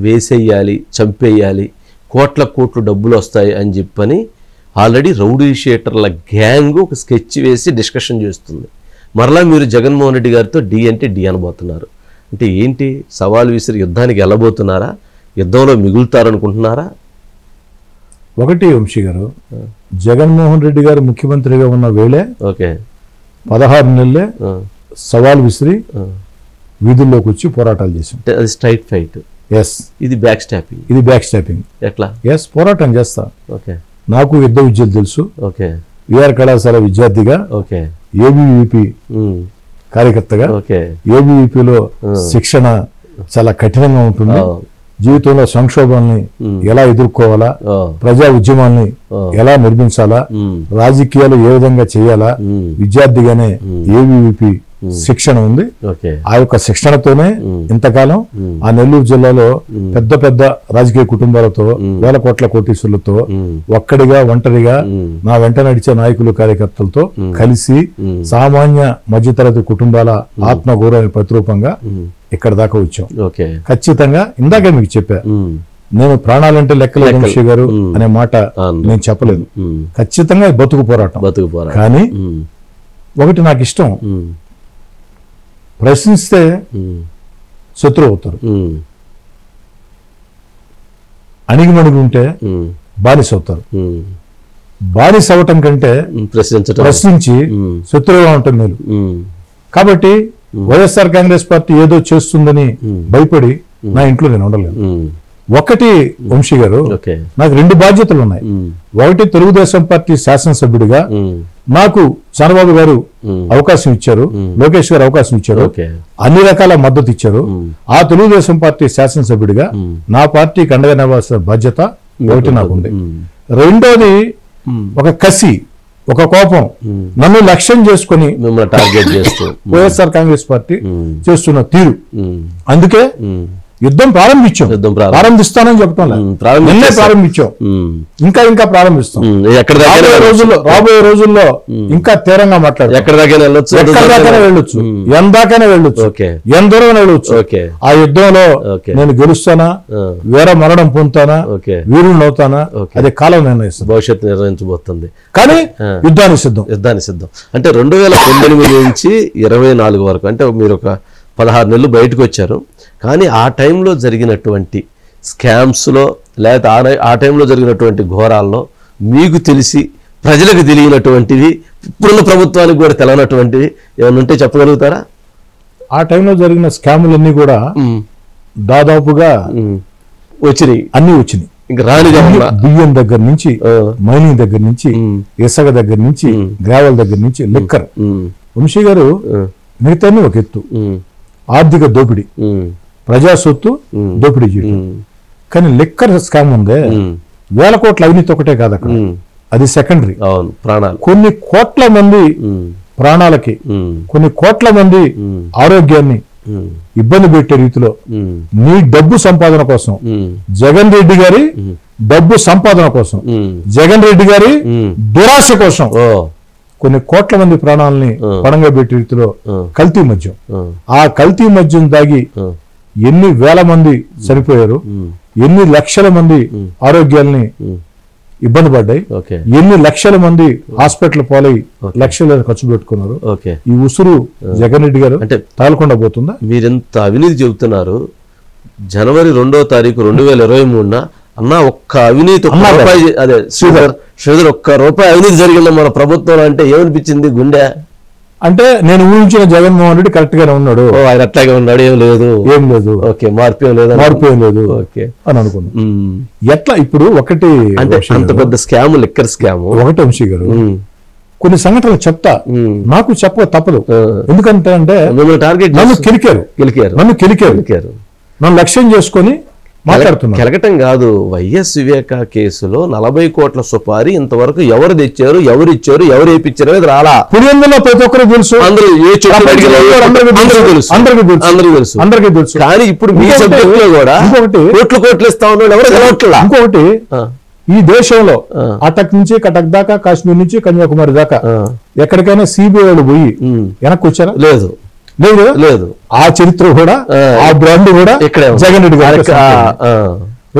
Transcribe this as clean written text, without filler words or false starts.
వేసేయాలి, చంపేయాలి, కోట్ల కోట్లు డబ్బులు వస్తాయి అని చెప్పని ఆల్రెడీ రౌడీ షీటర్ల గ్యాంగ్ ఒక స్కెచ్ వేసి డిస్కషన్ చేస్తుంది. మరలా మీరు జగన్మోహన్ రెడ్డి గారితో డి అంటే డి అనబోతున్నారు. అంటే ఏంటి, సవాల్ విసిరి యుద్ధానికి వెళ్ళబోతున్నారా? యుద్ధంలో మిగులుతారనుకుంటున్నారా? ఒకటి వంశీ గారు, జగన్మోహన్ రెడ్డి గారు ముఖ్యమంత్రిగా ఉన్న వేళే 16 నెలలే సవాల్ విసిరి వీధుల్లోకి వచ్చి పోరాటాలు చేశాం. అది స్ట్రైట్ ఫైట్. ఎస్. ఇది బ్యాక్ స్టాపింగ్. ఇది బ్యాక్ స్టాపింగ్. ఎట్లా? ఎస్, పోరాటం చేస్తా. ఓకే. నాకు యుద్ధ విద్యలు తెలుసు. ఓకే. విఆర్ కళాశాల విద్యార్థిగా, ఓకే, ఏబీవీపీ కార్యకర్తగా, ఏబీవీపీలో శిక్షణ చాలా కఠినంగా ఉంటుంది. జీవితంలో సంక్షోభాన్ని ఎలా ఎదుర్కోవాలా, ప్రజా ఉద్యమాల్ని ఎలా నిర్మించాలా, రాజకీయాలు ఏ విధంగా చేయాలా, విద్యార్థిగానే ఏబీవీపీ శిక్షణ ఉంది. ఆ యొక్క శిక్షణతోనే ఇంతకాలం ఆ నెల్లూరు జిల్లాలో పెద్ద పెద్ద రాజకీయ కుటుంబాలతో, వేల కోట్ల కోటీశ్వరులతో ఒక్కడిగా ఒంటరిగా నా వెంట నడిచే నాయకులు కార్యకర్తలతో కలిసి సామాన్య మధ్యతరగతి కుటుంబాల ఆత్మగౌరవానికి ప్రతిరూపంగా ఇక్కడ దాకా వచ్చాం. ఖచ్చితంగా ఇందాక మీకు చెప్పా, నేను ప్రాణాలంటే లెక్కలేదు వంశీ గారు అనే మాట నేను చెప్పలేదు. ఖచ్చితంగా బతుకు పోరాటం. కానీ ఒకటి నాకు ఇష్టం, ప్రశ్నిస్తే శత్రువు అవుతారు, అణిగిమణిగి ఉంటే బానిస అవుతారు. బానిస అవటం కంటే ప్రశ్నించి శత్రువుగా ఉండటం మేలు. కాబట్టి వైఎస్ఆర్ కాంగ్రెస్ పార్టీ ఏదో చేస్తుందని భయపడి నా ఇంట్లో నేను ఉండలేను. ఒకటి వంశీ గారు, నాకు 2 బాధ్యతలు ఉన్నాయి. ఒకటి, తెలుగుదేశం పార్టీ శాసనసభ్యుడిగా నాకు చంద్రబాబు గారు అవకాశం ఇచ్చారు, లోకేష్ గారు అవకాశం ఇచ్చారు, అన్ని రకాల మద్దతు ఇచ్చారు. ఆ తెలుగుదేశం పార్టీ శాసనసభ్యుడిగా నా పార్టీకి అండగా నిలవాల్సిన బాధ్యత ఒకటి నాకుంది. రెండోది, ఒక కసి, ఒక కోపం నన్ను లక్ష్యం చేసుకుని టార్గెట్ చేస్తూ వైఎస్ఆర్ కాంగ్రెస్ పార్టీ చేస్తున్న తీరు. అందుకే యుద్ధం ప్రారంభిస్తానని చెప్పడం ప్రారంభించాం, ఇంకా ప్రారంభిస్తాం. రాబోయే రోజుల్లో ఇంకా తీవ్రంగా మాట్లాడు, ఎక్కడిదాకైనా వెళ్ళొచ్చు, ఎందాకైనా వెళ్ళొచ్చు, ఎందరో వెళ్ళొచ్చు. ఆ యుద్ధంలో నేను గెలుస్తానా, వీర మరణం పొందుతానా, వీరుని అవుతానా, అదే కాలం నిర్ణయిస్తుంది, భవిష్యత్తు నిర్ణయించబోతుంది. కానీ యుద్ధానికి సిద్ధం. అంటే 2018 నుంచి 24 వరకు, అంటే మీరు ఒక 16 నెలలు బయటకు వచ్చారు. కానీ ఆ టైంలో జరిగినటువంటి స్కామ్స్లో, లేకపోతే ఆ టైంలో జరిగినటువంటి ఘోరాల్లో మీకు తెలిసి ప్రజలకు తెలియనటువంటివి, ఇప్పుడున్న ప్రభుత్వానికి కూడా తెలియనటువంటివి ఏమైనా ఉంటే చెప్పగలుగుతారా? ఆ టైంలో జరిగిన స్కాములన్నీ కూడా దాదాపుగా అన్ని వచ్చినాయి. ఇంకా రానిగా బియ్యం దగ్గర నుంచి, మైనింగ్ దగ్గర నుంచి, ఇసుక దగ్గర నుంచి, గ్రావెల్ దగ్గర నుంచి, లిక్కర్. వంశీ గారు, మిగతా ఒక ఎత్తు ఆర్థిక దోపిడీ, ప్రజా సొత్తు దోపిడీ చేయడం. కానీ లిక్కర్ స్కామ్ ఉందే, వేల కోట్ల అవినీతి ఒకటే కాదు అక్కడ, అది సెకండరీ. కొన్ని కోట్ల మంది ప్రాణాలకి, కొన్ని కోట్ల మంది ఆరోగ్యాన్ని ఇబ్బంది పెట్టే రీతిలో నీ డబ్బు సంపాదన కోసం, జగన్ రెడ్డి గారి డబ్బు సంపాదన కోసం, జగన్ రెడ్డి గారి దురాశ కోసం కొన్ని కోట్ల మంది ప్రాణాలని పణంగా పెట్టే రీతిలో కల్తీ మద్యం, ఆ కల్తీ మద్యం దాగి ఎన్ని వేల మంది చనిపోయారు, ఎన్ని లక్షల మంది ఆరోగ్యాల్ని ఇబ్బంది పడ్డాయి, ఎన్ని లక్షల మంది హాస్పిటల్ పాలై లక్షల ఖర్చు పెట్టుకున్నారు. ఈ ఉసురు జగన్ రెడ్డి గారు అంటే తాగకుండా పోతుందా? మీరెంత అవినీతి చెబుతున్నారు. జనవరి 2వ తారీఖు 2023 అన్న ఒక్క అవినీతి, అదే శ్రీధర్ ఒక్క రూపాయి అవినీతి జరిగిందా మన ప్రభుత్వం అంటే ఏమనిపించింది గుండె? అంటే నేను ఊహించిన జగన్మోహన్ రెడ్డి కరెక్ట్ గానే ఉన్నాడు, ఆయన అట్లాగే ఉన్నాడు, ఏం లేదు, ఓకే, మార్పు ఏం లేదు ఓకే అని అనుకున్నాను. ఎట్లా ఇప్పుడు ఒకటి అంటే అంత పెద్ద స్కామ్, లిక్కర్ స్కామ్ ఒకటి వంశీ గారు, కొన్ని సంఘటనలు చెప్తా, నాకు చెప్పక తప్పదు. ఎందుకంటే నన్ను కెలికారు, నన్ను లక్ష్యం చేసుకొని కెలకటం కాదు. వైఎస్ వివేక కేసులో 40 కోట్ల సుపారీ ఇంతవరకు ఎవరు తెచ్చారు, ఎవరు ఇచ్చారు, ఎవరు వేయించారు అనేది రాలా. పులివెందులో ప్రతి ఒక్కరు తెలుసు, అందరికీ తెలుసు. కానీ ఇప్పుడు మీ సబ్జెక్ట్ లో కూడా కోట్లు ఇస్తా ఉన్నాడు, ఎవరు తెలవట్లా. ఇంకొకటి, ఈ దేశంలో అటక్ నుంచి కటక్ దాకా, కాశ్మీర్ నుంచి కన్యాకుమారి దాకా ఎక్కడికైనా సిబిఐ వాళ్ళు పోయి వెనక్కి వచ్చారా? లేదు. లేదు లేదు. ఆ చరిత్ర కూడా ఆ బ్రాండ్ కూడా ఇక్కడే ఉంది. జగన్ రెడ్డి గారికి ఆ, ఆ.